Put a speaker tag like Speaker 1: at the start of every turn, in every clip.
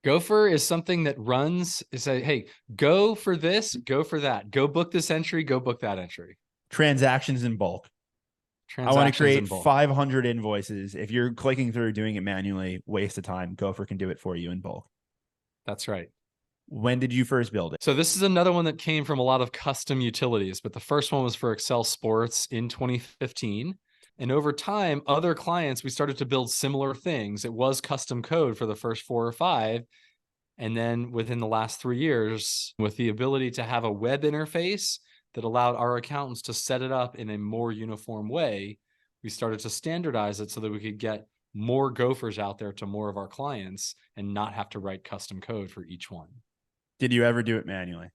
Speaker 1: Gopher is something that runs, is a, hey, go for this, go for that. Go book this entry, go book that entry.
Speaker 2: Transactions in bulk. I want to
Speaker 1: Transactions in
Speaker 2: create
Speaker 1: bulk.
Speaker 2: 500 invoices. If you're clicking through doing it manually, waste of time. Gopher can do it for you in bulk.
Speaker 1: That's right.
Speaker 2: When did you first build it?
Speaker 1: So this is another one that came from a lot of custom utilities, but the first one was for Excel Sports in 2015. And over time, other clients, we started to build similar things. It was custom code for the first 4 or 5. And then within the last 3 years, with the ability to have a web interface that allowed our accountants to set it up in a more uniform way, we started to standardize it so that we could get more Gophers out there to more of our clients and not have to write custom code for each one.
Speaker 2: Did you ever do it manually?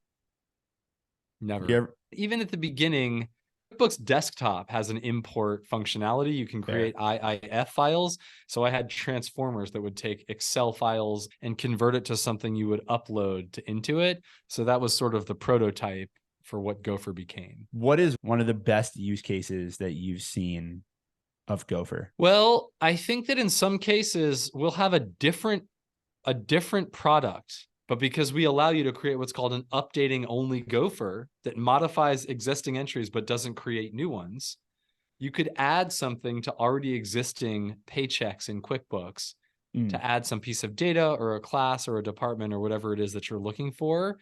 Speaker 1: Never. Even at the beginning, QuickBooks Desktop has an import functionality. You can create IIF files. So I had transformers that would take Excel files and convert it to something you would upload into it. So that was sort of the prototype for what Gopher became.
Speaker 2: What is one of the best use cases that you've seen of Gopher?
Speaker 1: Well, I think that in some cases we'll have a different product, but because we allow you to create what's called an updating only Gopher that modifies existing entries but doesn't create new ones, you could add something to already existing paychecks in QuickBooks to add some piece of data or a class or a department or whatever it is that you're looking for.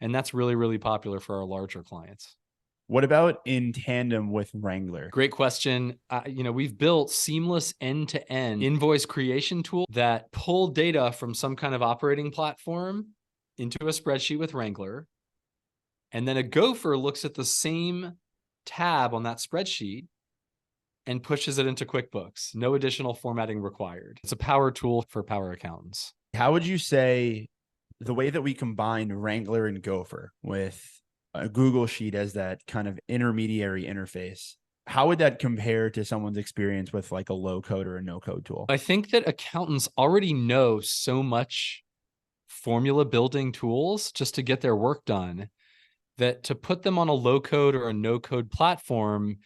Speaker 1: And that's really, really popular for our larger clients.
Speaker 2: What about in tandem with Wrangler?
Speaker 1: Great question. We've built seamless end-to-end invoice creation tool that pull data from some kind of operating platform into a spreadsheet with Wrangler. And then a Gopher looks at the same tab on that spreadsheet and pushes it into QuickBooks. No additional formatting required. It's a power tool for power accountants.
Speaker 2: How would you say the way that we combine Wrangler and Gopher with a Google Sheet as that kind of intermediary interface, how would that compare to someone's experience with like a low code or a no code tool?
Speaker 1: I think that accountants already know so much formula building tools just to get their work done that to put them on a low code or a no code platform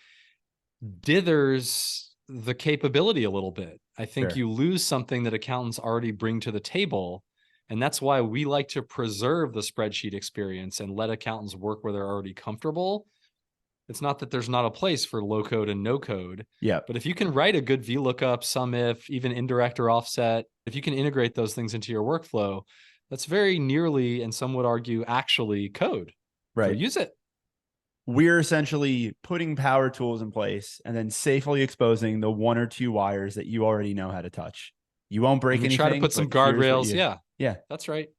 Speaker 1: dithers the capability a little bit. I think you lose something that accountants already bring to the table. And that's why we like to preserve the spreadsheet experience and let accountants work where they're already comfortable. It's not that there's not a place for low code and no code.
Speaker 2: Yeah.
Speaker 1: But if you can write a good VLOOKUP, SUMIF, even indirect or offset, if you can integrate those things into your workflow, that's very nearly, and some would argue, actually code.
Speaker 2: Right.
Speaker 1: So use it.
Speaker 2: We're essentially putting power tools in place and then safely exposing the 1 or 2 wires that you already know how to touch. You won't break anything.
Speaker 1: Try to put some guardrails. Yeah.
Speaker 2: Yeah.
Speaker 1: That's right.